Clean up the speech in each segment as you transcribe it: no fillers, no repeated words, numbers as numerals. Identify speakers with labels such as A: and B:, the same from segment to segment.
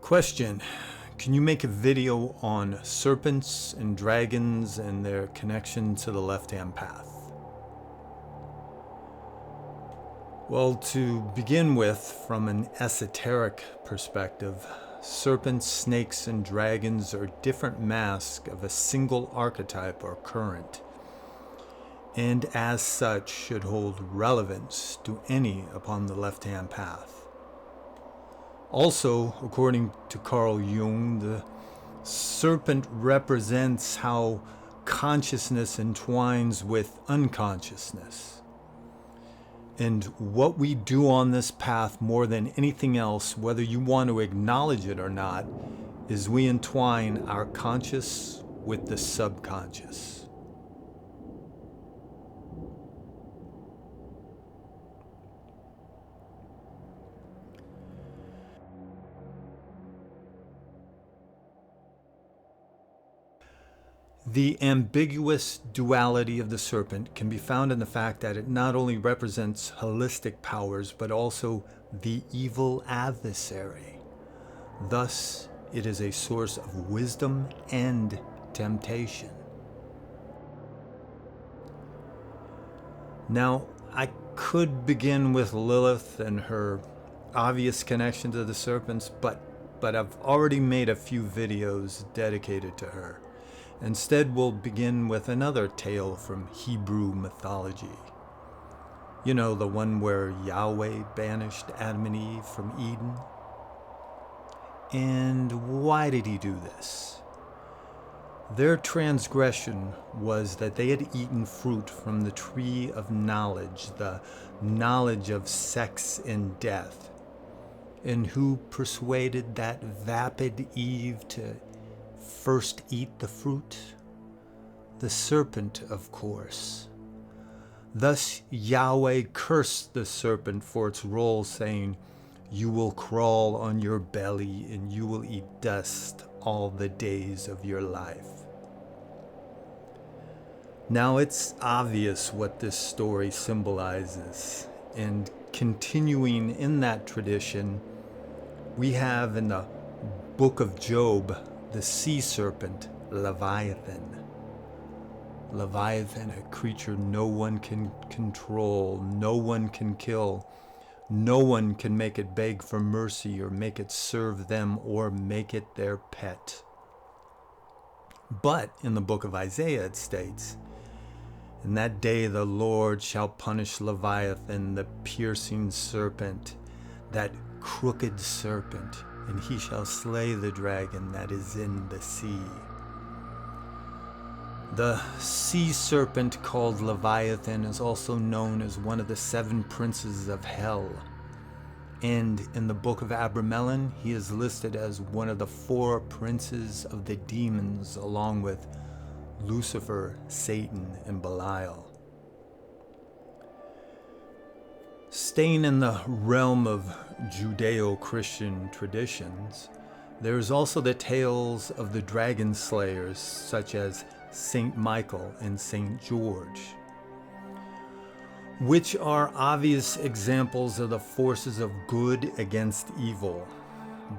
A: Question: can you make a video on serpents and dragons and their connection to the left-hand path? Well, to begin with, from an esoteric perspective, serpents, snakes, and dragons are different masks of a single archetype or current, and as such should hold relevance to any upon the left-hand path. Also, according to Carl Jung, the serpent represents how consciousness entwines with unconsciousness. And what we do on this path more than anything else, whether you want to acknowledge it or not, is we entwine our conscious with the subconscious. The ambiguous duality of the serpent can be found in the fact that it not only represents holistic powers, but also the evil adversary. Thus, it is a source of wisdom and temptation. Now, I could begin with Lilith and her obvious connection to the serpents, but I've already made a few videos dedicated to her. Instead, we'll begin with another tale from Hebrew mythology. You know, the one where Yahweh banished Adam and Eve from Eden. And why did he do this? Their transgression was that they had eaten fruit from the tree of knowledge, the knowledge of sex and death. And who persuaded that vapid Eve to first eat the fruit? The serpent, of course. Thus Yahweh cursed the serpent for its role, saying, "You will crawl on your belly and you will eat dust all the days of your life." Now it's obvious what this story symbolizes, and continuing in that tradition, we have in the book of Job the sea serpent, Leviathan. Leviathan, a creature no one can control, no one can kill, no one can make it beg for mercy or make it serve them or make it their pet. But in the book of Isaiah it states, "In that day the Lord shall punish Leviathan, the piercing serpent, that crooked serpent, and he shall slay the dragon that is in the sea." The sea serpent called Leviathan is also known as one of the 7 princes of hell. And in the book of Abramelin, he is listed as one of the 4 princes of the demons, along with Lucifer, Satan, and Belial. Staying in the realm of Judeo-Christian traditions, there is also the tales of the dragon slayers, such as Saint Michael and Saint George, which are obvious examples of the forces of good against evil.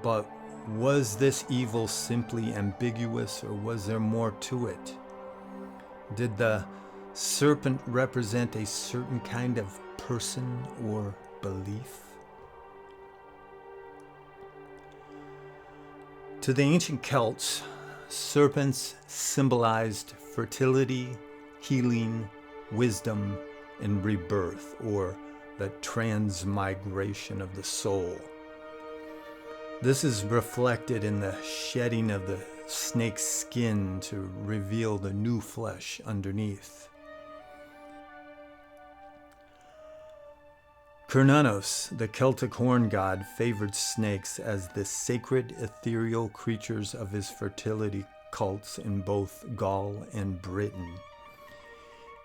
A: But was this evil simply ambiguous, or was there more to it? Did the serpent represent a certain kind of person or belief? To the ancient Celts, serpents symbolized fertility, healing, wisdom, and rebirth, or the transmigration of the soul. This is reflected in the shedding of the snake's skin to reveal the new flesh underneath. Cernunnos, the Celtic horn god, favored snakes as the sacred ethereal creatures of his fertility cults in both Gaul and Britain.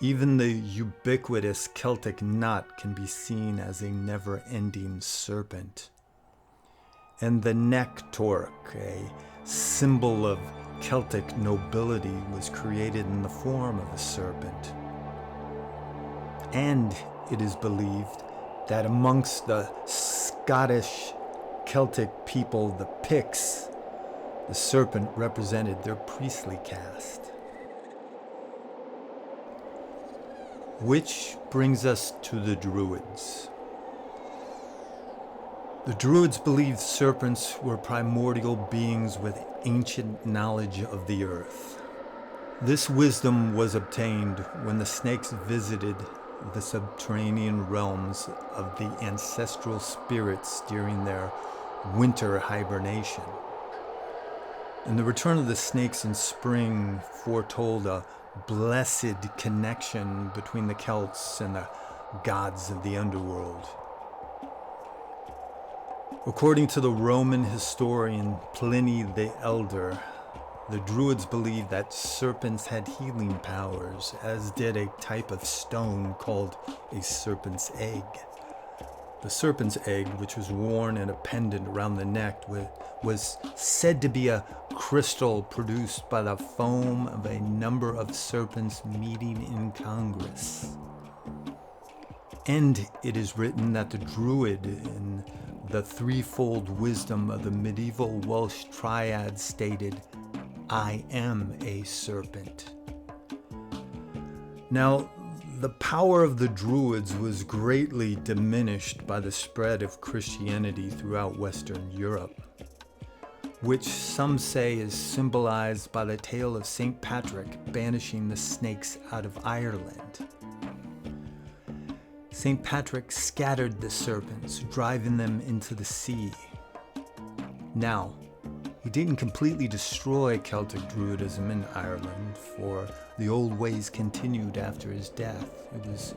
A: Even the ubiquitous Celtic knot can be seen as a never-ending serpent. And the neck torque, a symbol of Celtic nobility, was created in the form of a serpent. And it is believed that amongst the Scottish Celtic people, the Picts, the serpent represented their priestly caste. Which brings us to the Druids. The Druids believed serpents were primordial beings with ancient knowledge of the earth. This wisdom was obtained when the snakes visited the subterranean realms of the ancestral spirits during their winter hibernation. And the return of the snakes in spring foretold a blessed connection between the Celts and the gods of the Underworld. According to the Roman historian Pliny the Elder, the Druids believed that serpents had healing powers, as did a type of stone called a serpent's egg. The serpent's egg, which was worn in a pendant around the neck, was said to be a crystal produced by the foam of a number of serpents meeting in congress. And it is written that the Druid, in the threefold wisdom of the medieval Welsh triad, stated, "I am a serpent." Now, the power of the Druids was greatly diminished by the spread of Christianity throughout Western Europe, which some say is symbolized by the tale of St. Patrick banishing the snakes out of Ireland. St. Patrick scattered the serpents, driving them into the sea. Now, he didn't completely destroy Celtic Druidism in Ireland, for the old ways continued after his death. It was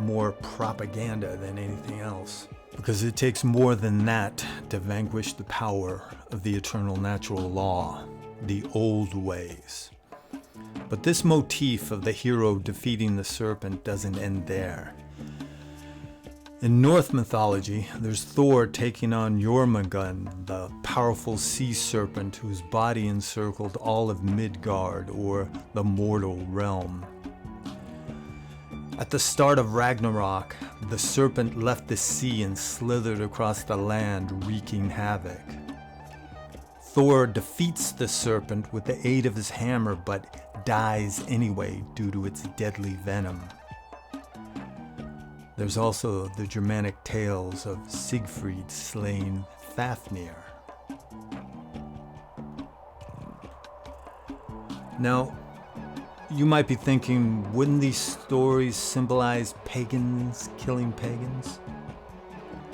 A: more propaganda than anything else, because it takes more than that to vanquish the power of the eternal natural law, the old ways. But this motif of the hero defeating the serpent doesn't end there. In Norse mythology, there's Thor taking on Jormungand, the powerful sea serpent whose body encircled all of Midgard, or the mortal realm. At the start of Ragnarok, the serpent left the sea and slithered across the land, wreaking havoc. Thor defeats the serpent with the aid of his hammer, but dies anyway due to its deadly venom. There's also the Germanic tales of Siegfried slaying Fafnir. Now, you might be thinking, wouldn't these stories symbolize pagans killing pagans?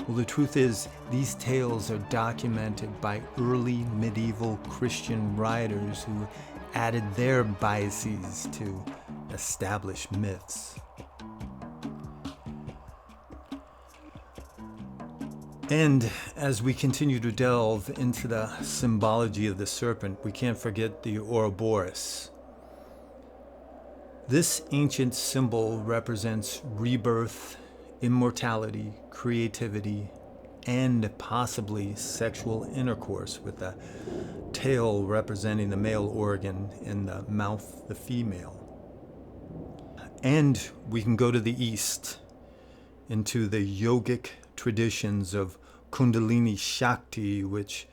A: Well, the truth is, these tales are documented by early medieval Christian writers who added their biases to established myths. And as we continue to delve into the symbology of the serpent, we can't forget the Ouroboros. This ancient symbol represents rebirth, immortality, creativity, and possibly sexual intercourse, with the tail representing the male organ and the mouth the female. And we can go to the east, into the yogic traditions of Kundalini Shakti, which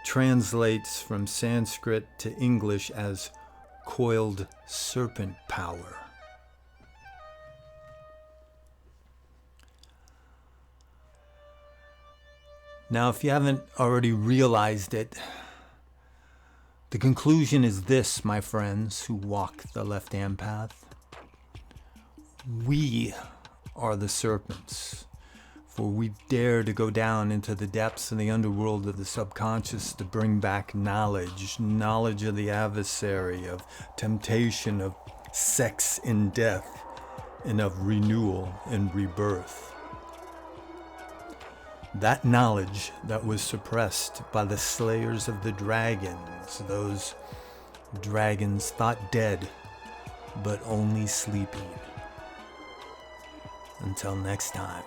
A: translates from Sanskrit to English as coiled serpent power. Now, if you haven't already realized it, the conclusion is this, my friends who walk the left-hand path. We are the serpents, for we dare to go down into the depths of the underworld of the subconscious to bring back knowledge of the adversary, of temptation, of sex and death, and of renewal and rebirth. That knowledge that was suppressed by the slayers of the dragons, those dragons thought dead, but only sleeping. Until next time.